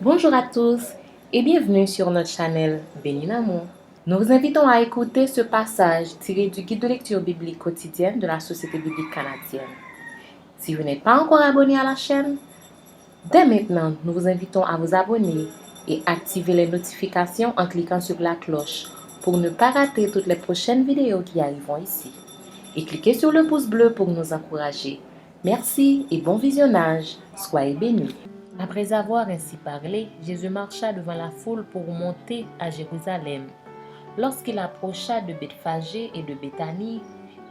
Bonjour à tous et bienvenue sur notre channel Béninamo. Nous vous invitons à écouter ce passage tiré du guide de lecture biblique quotidienne de la Société biblique canadienne. Si vous n'êtes pas encore abonné à la chaîne, dès maintenant, nous vous invitons à vous abonner et activer les notifications en cliquant sur la cloche pour ne pas rater toutes les prochaines vidéos qui arriveront ici. Et cliquez sur le pouce bleu pour nous encourager. Merci et bon visionnage. Soyez bénis. Après avoir ainsi parlé, Jésus marcha devant la foule pour monter à Jérusalem. Lorsqu'il approcha de Bethphagée et de Béthanie,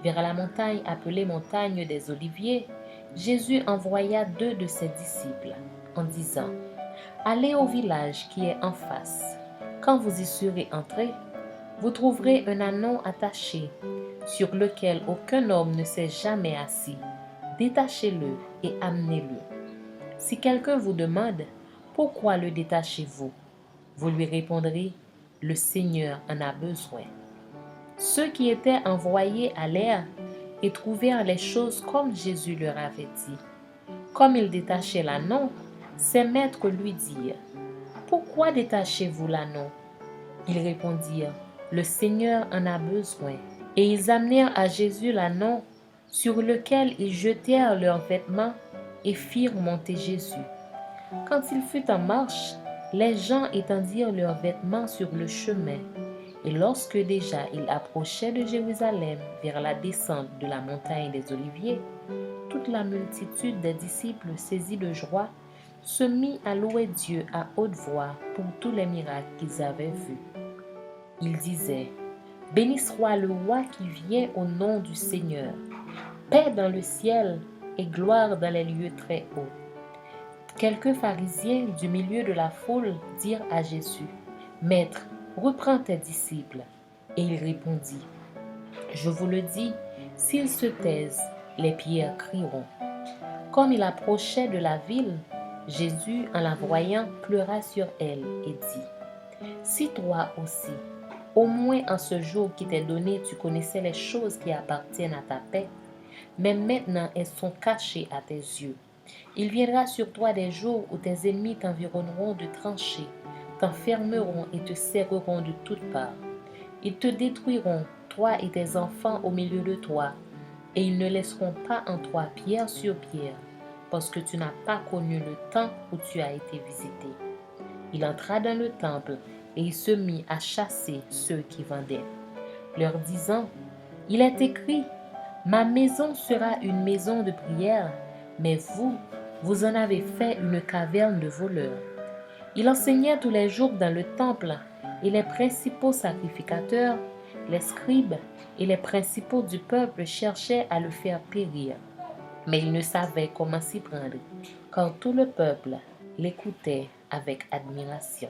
vers la montagne appelée montagne des Oliviers, Jésus envoya 2 de ses disciples, en disant : « Allez au village qui est en face. Quand vous y serez entrés, vous trouverez un ânon attaché, sur lequel aucun homme ne s'est jamais assis. Détachez-le et amenez-le. Si quelqu'un vous demande « Pourquoi le détachez-vous » vous lui répondrez « Le Seigneur en a besoin ». Ceux qui étaient envoyés allèrent et trouvèrent les choses comme Jésus leur avait dit. Comme ils détachaient l'ânon, ses maîtres lui dirent : « Pourquoi détachez-vous l'ânon » Ils répondirent : « Le Seigneur en a besoin ». Et ils amenèrent à Jésus l'ânon, sur lequel ils jetèrent leurs vêtements et firent monter Jésus. Quand il fut en marche, les gens étendirent leurs vêtements sur le chemin. Et lorsque déjà il approchait de Jérusalem vers la descente de la montagne des Oliviers, toute la multitude des disciples saisis de joie se mit à louer Dieu à haute voix pour tous les miracles qu'ils avaient vus. Ils disaient : « Béni soit le roi qui vient au nom du Seigneur. Paix dans le ciel et gloire dans les lieux très hauts. » Quelques pharisiens du milieu de la foule dirent à Jésus : « Maître, reprends tes disciples. » Et il répondit : « Je vous le dis, s'ils se taisent, les pierres crieront. » Comme il approchait de la ville, Jésus, en la voyant, pleura sur elle et dit : « Si toi aussi, au moins en ce jour qui t'est donné, tu connaissais les choses qui appartiennent à ta paix, mais maintenant elles sont cachées à tes yeux. Il viendra sur toi des jours où tes ennemis t'environneront de tranchées, t'enfermeront et te serreront de toutes parts. Ils te détruiront, toi et tes enfants au milieu de toi, et ils ne laisseront pas en toi pierre sur pierre, parce que tu n'as pas connu le temps où tu as été visité. » Il entra dans le temple et il se mit à chasser ceux qui vendaient, leur disant : « Il est écrit : ma maison sera une maison de prière, mais vous en avez fait une caverne de voleurs. » Il enseignait tous les jours dans le temple, et les principaux sacrificateurs, les scribes et les principaux du peuple cherchaient à le faire périr. Mais ils ne savaient comment s'y prendre, car tout le peuple l'écoutait avec admiration.